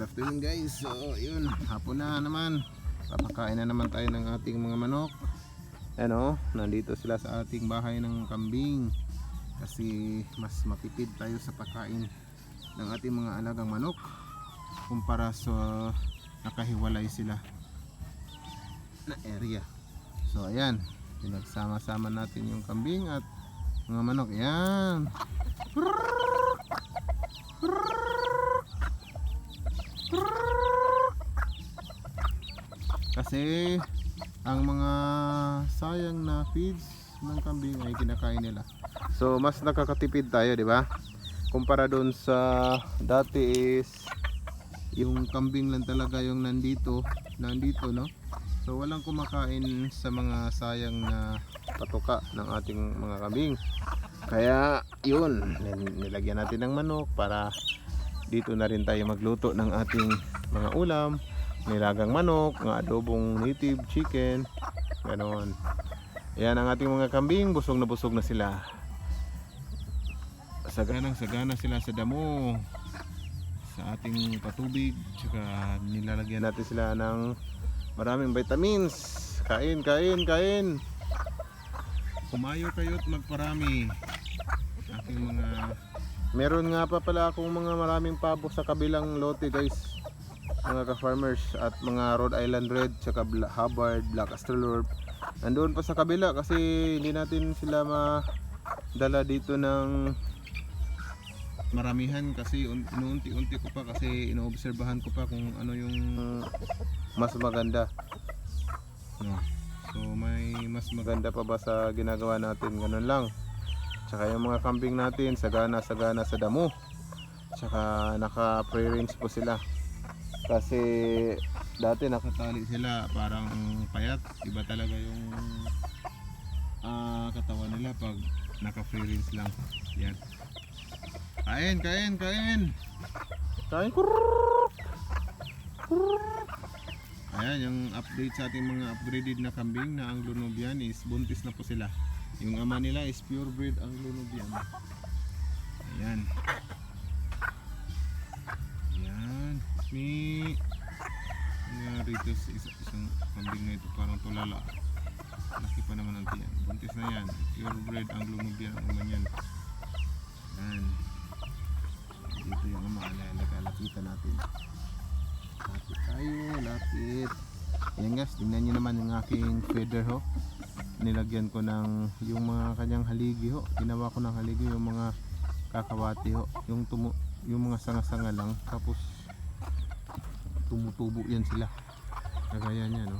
good afternoon guys. So yun, hapon na naman. Papakain na naman tayo ng ating mga manok. Ano, nandito sila sa ating bahay ng kambing. Kasi mas matipid tayo sa pagkain ng ating mga alagang manok kumpara sa nakahiwalay sila na area. So ayan, pinagsama-sama natin yung kambing at mga manok. Ayan. Kasi ang mga sayang na feeds ng kambing ay kinakain nila. So mas nakakatipid tayo, di ba? Kumpara doon sa dati is yung kambing lang talaga yung nandito, no? So walang kumakain sa mga sayang na patuka ng ating mga kambing. Kaya yun, nilagyan natin ng manok para dito na rin tayo magluto ng ating mga ulam. Nilagang manok, ng adobong native chicken, ganoon. Yan ang ating mga kambing, busog na sila. Sagana sila sa damo, sa ating patubig, tsaka nilalagyan natin sila ng maraming vitamins. Kain. Kumayo kayo't magparami. Aking mga meron nga pa pala akong mga maraming pabo sa kabilang lote guys, mga ka-farmers, at mga Rhode Island Red tsaka Hubbard, Black Australorp nandoon pa sa kabila kasi hindi natin sila madala dito ng maramihan kasi inuunti-unti ko pa kasi inoobserbahan ko pa kung ano yung mas maganda, no? So may mas maganda pa ba sa ginagawa natin, ganun lang. Tsaka yung mga kambing natin sagana sa damo, tsaka naka free range po sila. Kasi dati nakatali sila parang payat, iba talaga yung katawan nila pag naka free range lang. Yan. Kain. Ayan yung update sa ating mga upgraded na kambing na Anglo-Nubian is buntis na po sila. Yung ama nila is purebred Anglo-Nubian. Ayan. May rito sa isang kambing na ito, parang tulala. Laki pa naman ang tiyan. Buntis na yan. Purebred Anglo-Nubian ang uman yan. Yan. Dito yung ama. Lapitan natin. Lapit tayo. Lapit. Ayan guys, tingnan nyo naman yung aking feather ho. Nilagyan ko ng yung mga kanyang haligi ho. Ginawa ko ng haligi yung mga kakawati ho. Yung mga sanga-sanga lang. Tapos tumutubo yan sila, kagaya niya, no?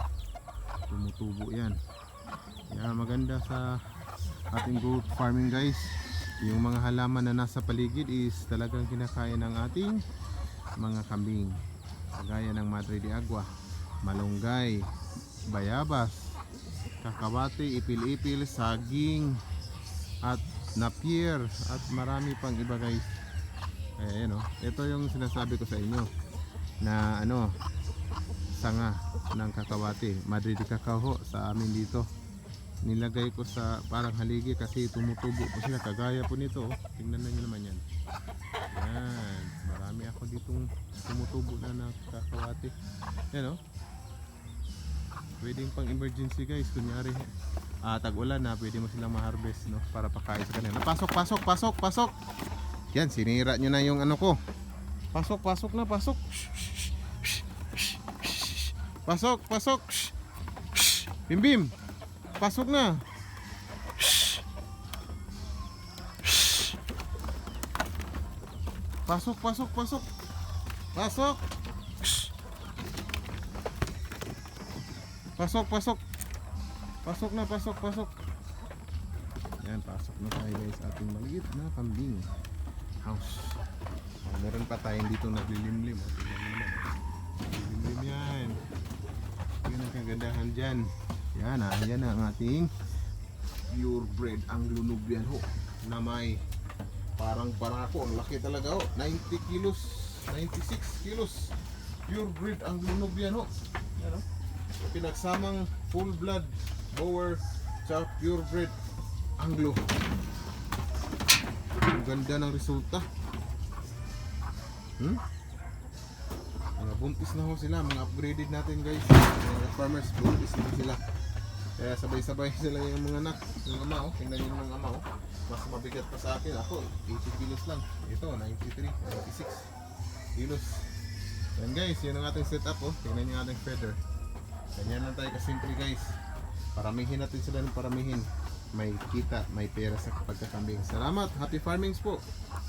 Tumutubo yan. Kaya maganda sa ating goat farming guys, yung mga halaman na nasa paligid is talagang kinakain ng ating mga kambing, kagaya ng Madre de Agua, malunggay, bayabas, kakawati, ipil-ipil, saging at napier at marami pang iba guys. Kaya no, ito yung sinasabi ko sa inyo na sanga ng kakawati, Madre de Cacao sa amin dito. Nilagay ko sa parang haligi kasi tumutubo po sila, kagaya po nito. Tingnan niyo naman yan. Yan, marami ako ditong tumutubo na kakawati. Yan, pwedeng pang emergency guys, kunyari tag-ulan na, pwede mo silang ma-harvest, no, para pakain sa kanila. Pasok. Yan, sinira nyo na yung ko. Pasok na. Pasok. Bim. Pasok na. Pasok. Pasok. Yan, pasok na tayo guys, ating maliit na kambing house. Meron pa tayong dito naglilimlim. Naglilimlim yan. Yun ang kagandahan dyan. Yan ang ating purebred Anglo-Nubian ho, na may parang barako. Ang laki talaga ho. 96 kilos. Purebred Anglo-Nubian ho. Yan ho. Pinagsamang full blood Boer sa purebred Anglo. Ang ganda ng resulta. buntis na ho sila, mga upgraded natin guys. Mga farmers, buntis na sila. Kaya sabay-sabay sila yung mga anak. Yung ama oh, tingnan yung mga ama oh. Mas mabigat pa sa akin. Ako, 80 kilos lang. Ito, 93, 96 kilos. Yan guys, yun ang ating setup oh. Tingnan yung ating feather. Ganyan lang tayo kasimple guys. Paramihin natin sila ng paramihin. May kita, may pera sa pagkakambing. Salamat, happy farmings po.